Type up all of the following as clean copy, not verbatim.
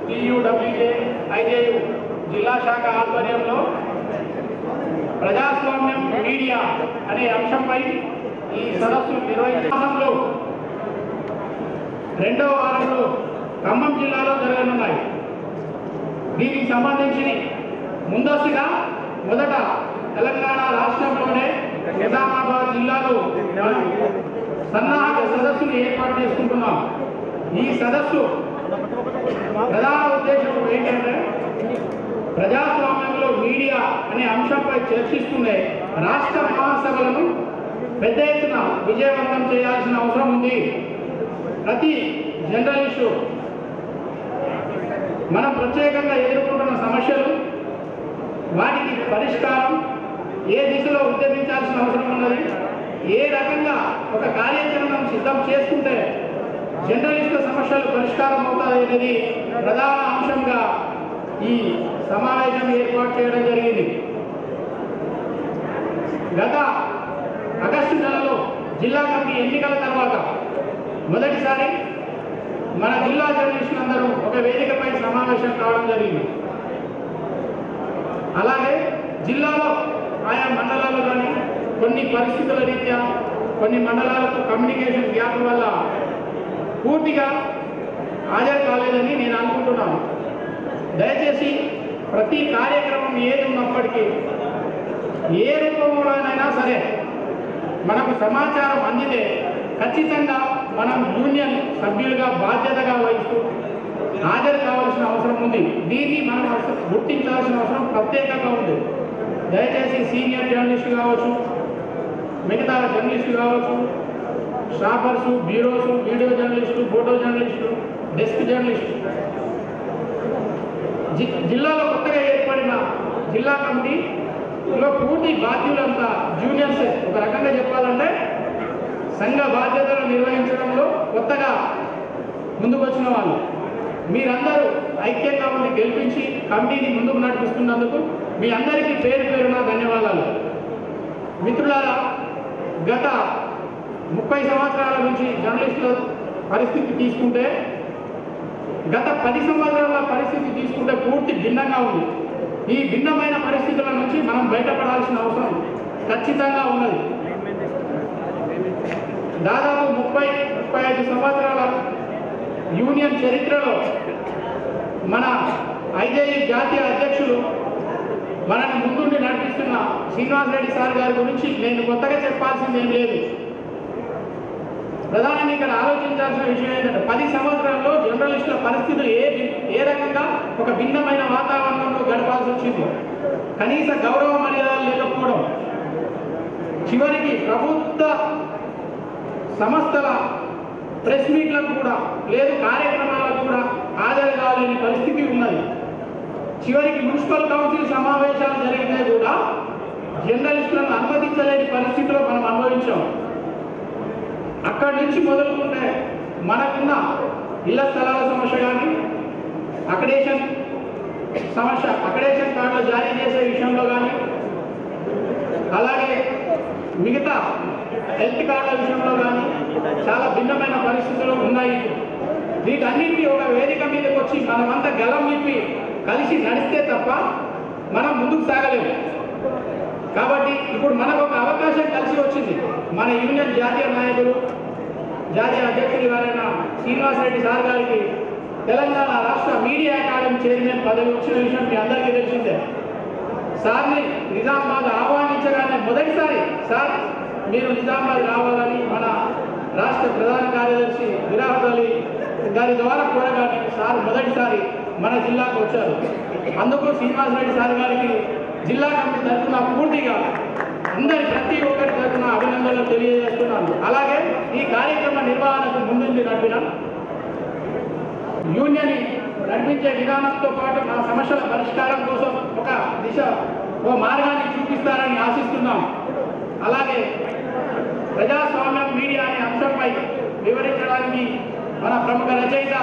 TUWJ IJU జిల్లా శాఖ ఆధ్వర్యంలో ప్రజాస్వామ్యం మీడియా అనే అంశంపై ఈ సదస్సు నిర్వహించడంలో రెండవ వారంలో ఖమ్మం జిల్లాలో జరగనున్నాయి. దీనికి సంబంధించి ముందస్తుగా మొదట తెలంగాణ రాష్ట్రంలోనే నిజామాబాద్ జిల్లాలో సన్నాహక సదస్సును ఏర్పాటు చేసుకుంటున్నాం. ఈ సదస్సు ప్రధాన ఉద్దేశం ఏంటంటే ప్రజాస్వామ్యంలో మీడియా అనే అంశంపై చర్చిస్తూనే రాష్ట్ర మహాసభలను పెద్ద ఎత్తున విజయవంతం చేయాల్సిన అవసరం ఉంది. ప్రతి జర్నలిస్టు మనం ప్రత్యేకంగా ఎదుర్కొంటున్న సమస్యలు, వాటికి పరిష్కారం, ఏ దిశలో ఉద్యమించాల్సిన అవసరం ఉన్నది, ఏ రకంగా ఒక కార్యాచరణను సిద్ధం చేసుకుంటే జర్నలిస్టుల సమస్యలు పరిష్కారం అవుతాయి అనేది ప్రధాన అంశంగా ఈ సమావేశం ఏర్పాటు చేయడం జరిగింది. గత ఆగస్టు నెలలో జిల్లా కమిటీ ఎన్నికల తర్వాత మొదటిసారి మన జిల్లా జర్నలిస్టులందరూ ఒక వేదికపై సమావేశం కావడం జరిగింది. అలాగే జిల్లాలో ఆయా మండలాల్లో కానీ కొన్ని పరిస్థితుల రీత్యా కొన్ని మండలాలకు కమ్యూనికేషన్ గ్యాప్ వల్ల పూర్తిగా హాజరు కాలేదని నేను అనుకుంటున్నాను. దయచేసి ప్రతి కార్యక్రమం ఏది ఉన్నప్పటికీ ఏ రూపంలోనైనా సరే మనకు సమాచారం అందితే ఖచ్చితంగా మనం యూనియన్ సభ్యులుగా బాధ్యతగా వహిస్తూ హాజరు కావాల్సిన అవసరం ఉంది. దీన్ని మనం గుర్తించాల్సిన అవసరం ప్రత్యేకంగా ఉంది. దయచేసి సీనియర్ జర్నలిస్టు కావచ్చు, మిగతా జర్నలిస్టు కావచ్చు, షాపర్సు, bureaus, video journalist, photo journalist, desk journalist, జిల్లాలో కొత్తగా ఏర్పడిన జిల్లా కమిటీలో పూర్తి బాధ్యులంతా జూనియర్స్. ఒక రకంగా చెప్పాలంటే సంఘ బాధ్యతలు నిర్వహించడంలో కొత్తగా ముందుకొచ్చిన వాళ్ళు. మీరందరూ ఐక్యంగా ఉండి గెలిపించి కమిటీని ముందుకు నడిపిస్తున్నందుకు మీ అందరికీ పేరు పేరున ధన్యవాదాలు. మిత్రులారా, గత 30 సంవత్సరాల నుంచి జర్నలిస్టుల పరిస్థితి తీసుకుంటే గత 10 సంవత్సరాల పరిస్థితి తీసుకుంటే పూర్తి భిన్నంగా ఉంది. ఈ భిన్నమైన పరిస్థితుల నుంచి మనం బయటపడాల్సిన అవసరం ఖచ్చితంగా ఉన్నది. దాదాపు 30-35 సంవత్సరాల యూనియన్ చరిత్రలో మన ఐజేయు జాతీయ అధ్యక్షులు మనని ముందుండి నడిపిస్తున్న శ్రీనివాసరెడ్డి సార్ గారి గురించి నేను కొత్తగా చెప్పాల్సింది ఏం లేదు. ప్రధానంగా ఇక్కడ ఆలోచించాల్సిన విషయం ఏంటంటే 10 సంవత్సరాల్లో జర్నలిస్టుల పరిస్థితులు ఏ రకంగా ఒక భిన్నమైన వాతావరణంలో గడపాల్సి వచ్చింది. కనీస గౌరవ మర్యాదలు లేకపోవడం, చివరికి ప్రభుత్వ సంస్థల ప్రెస్ మీట్లకు కూడా లేదు, కార్యక్రమాలకు కూడా హాజరు కాలేని పరిస్థితి ఉన్నది. చివరికి మున్సిపల్ కౌన్సిల్ సమావేశాలు జరిగితే కూడా జర్నలిస్టులను అనుమతించలేని పరిస్థితిలో మనం అనుభవించాం. అక్కడి నుంచి మొదలుకుంటే మనకున్న ఇళ్ల స్థలాల సమస్య కానీ, అక్రిడేషన్ సమస్య, అక్రిడేషన్ కార్డులు జారీ చేసే విషయంలో కానీ, అలాగే మిగతా హెల్త్ కార్డుల విషయంలో కానీ చాలా భిన్నమైన పరిస్థితులు ఉన్నాయి. వీటన్నింటినీ ఒక వేదిక మీదకి వచ్చి మనమంతా గలం విప్పి కలిసి నడిస్తే తప్ప మనం ముందుకు సాగలేము. కాబట్టి ఇప్పుడు మనకు ఒక అవకాశం కలిసి వచ్చింది. మన యూనియన్ జాతీయ నాయకులు, జాతీయ అధ్యక్షులు గారైన శ్రీనివాసరెడ్డి సార్ గారికి తెలంగాణ రాష్ట్ర మీడియా అకాడమీ చైర్మన్ పదవి వచ్చిన విషయం మీ అందరికీ తెలిసిందే. సార్ని నిజామాబాద్ ఆహ్వానించగానే మొదటిసారి సార్ మీరు నిజామాబాద్ రావాలని మన రాష్ట్ర ప్రధాన కార్యదర్శి విరాహత్ అలీ గారి ద్వారా కోరగానే సార్ మొదటిసారి మన జిల్లాకు వచ్చారు. అందుకు శ్రీనివాసరెడ్డి సార్ గారికి జిల్లా కమిటీ తరఫున పూర్తిగా ప్రతి ఒక్కరి తరఫున అభినందనలు తెలియజేస్తున్నాను. అలాగే ఈ కార్యక్రమ నిర్వహణకు ముందుండి నడిపిన యూనియన్ నడిపించే విధానంతో పాటు నా సమస్యల పరిష్కారం కోసం ఒక దిశ, ఓ మార్గాన్ని చూపిస్తారని ఆశిస్తున్నాం. అలాగే ప్రజాస్వామ్యం మీడియా అనే అంశంపై వివరించడానికి మన ప్రముఖ రచయిత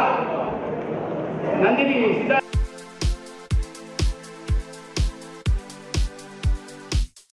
నందిని సిద్ధ